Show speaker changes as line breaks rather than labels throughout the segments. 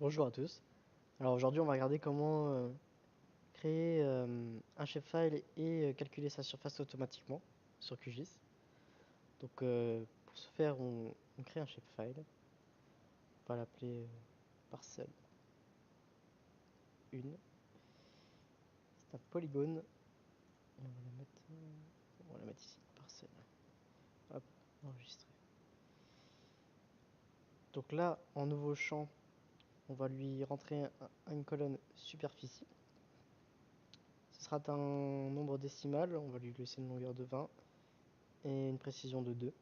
Bonjour à tous. Alors aujourd'hui on va regarder comment créer un shapefile et calculer sa surface automatiquement sur QGIS. Donc pour ce faire on crée un shapefile. On va l'appeler parcelle 1. C'est un polygone. Et on va la mettre ici, parcelle. Hop, enregistrer. Donc là en nouveau champ on va lui rentrer une colonne superficie. Ce sera un nombre décimal, on va lui laisser une longueur de 20 et une précision de 2. Et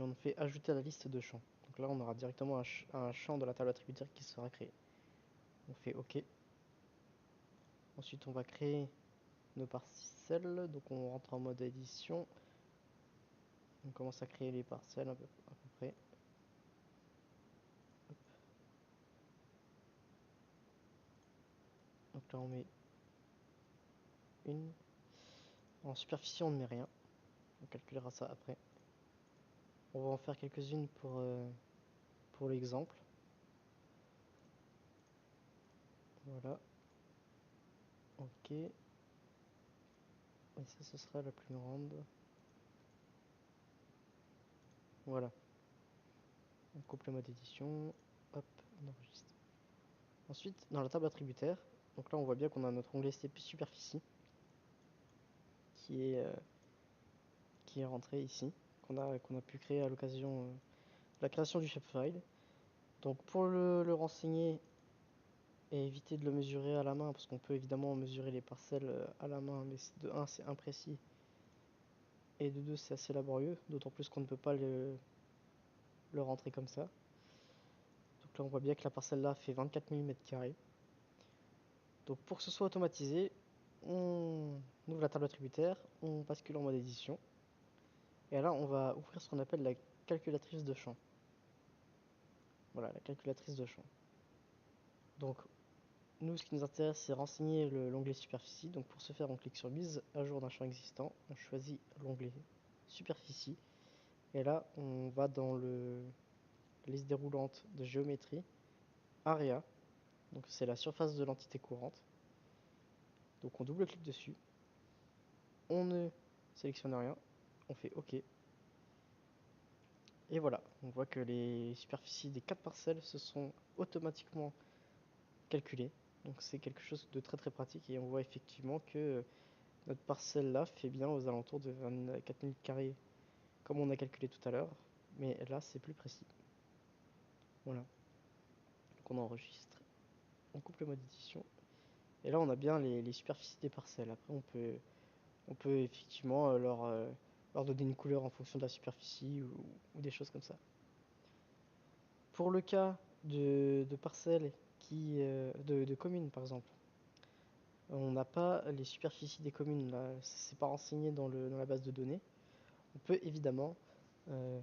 on fait ajouter à la liste de champs. Donc là, on aura directement un champ de la table attributaire qui sera créé. On fait OK. Ensuite, on va créer nos parcelles. Donc on rentre en mode édition. On commence à créer les parcelles à peu près. Hop. Donc là, on met une. En superficie, on ne met rien. On calculera ça après. On va en faire quelques-unes pour l'exemple. Voilà. OK. Et ça, ce sera la plus grande. Voilà. On coupe le mode édition. Hop, on enregistre. Ensuite, dans la table attributaire, donc là on voit bien qu'on a notre onglet superficie qui est, euh, qui est rentré ici, qu'on a pu créer à l'occasion de la création du shapefile. Donc pour le renseigner et éviter de le mesurer à la main, parce qu'on peut évidemment mesurer les parcelles à la main, mais de 1 c'est imprécis, et de 2 c'est assez laborieux, d'autant plus qu'on ne peut pas le rentrer comme ça. Donc là on voit bien que la parcelle là fait 24 mm². Donc pour que ce soit automatisé, on ouvre la table attributaire, on bascule en mode édition, et là on va ouvrir ce qu'on appelle la calculatrice de champ. Voilà, la calculatrice de champ. Donc nous ce qui nous intéresse c'est renseigner l'onglet superficie. Donc pour ce faire on clique sur mise à jour d'un champ existant, on choisit l'onglet superficie, et là on va dans la liste déroulante de géométrie, area, donc c'est la surface de l'entité courante. Donc on double-clique dessus, on ne sélectionne rien, on fait OK. Et voilà, on voit que les superficies des 4 parcelles se sont automatiquement calculées. Donc c'est quelque chose de très très pratique, et on voit effectivement que notre parcelle là fait bien aux alentours de 24 000 carrés comme on a calculé tout à l'heure. Mais là c'est plus précis. Voilà, donc on enregistre, on coupe le mode édition. Et là on a bien les superficies des parcelles. Après on peut effectivement leur donner une couleur en fonction de la superficie ou des choses comme ça. Pour le cas de parcelles de communes par exemple, on n'a pas les superficies des communes, là, c'est pas renseigné dans la base de données. On peut évidemment euh,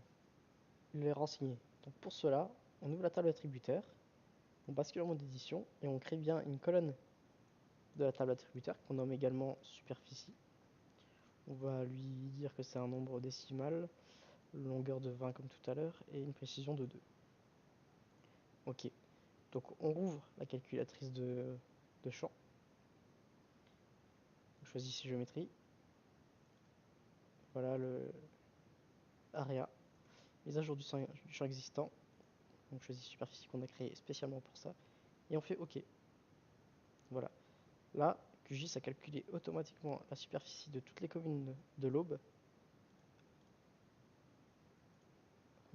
les renseigner. Donc pour cela, on ouvre la table attributaire, on bascule en mode édition et on crée bien une colonne de la table attributaire qu'on nomme également superficie. On va lui dire que c'est un nombre décimal, longueur de 20 comme tout à l'heure et une précision de 2. Ok, donc on rouvre la calculatrice de champ. On choisit ses géométries. Voilà le area, mise à jour du champ existant. On choisit superficie qu'on a créée spécialement pour ça. Et on fait OK. Voilà. Là, QGIS a calculé automatiquement la superficie de toutes les communes de l'Aube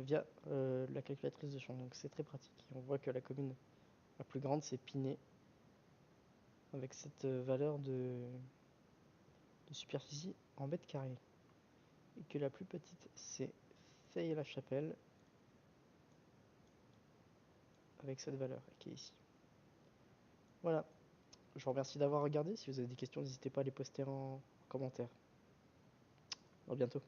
via la calculatrice de champ. Donc c'est très pratique. Et on voit que la commune la plus grande, c'est Pinet, avec cette valeur de superficie en mètres carrés. Et que la plus petite, c'est Fay-la-Chapelle, avec cette valeur qui est ici. Voilà. Je vous remercie d'avoir regardé. Si vous avez des questions, n'hésitez pas à les poster en commentaire. À bientôt.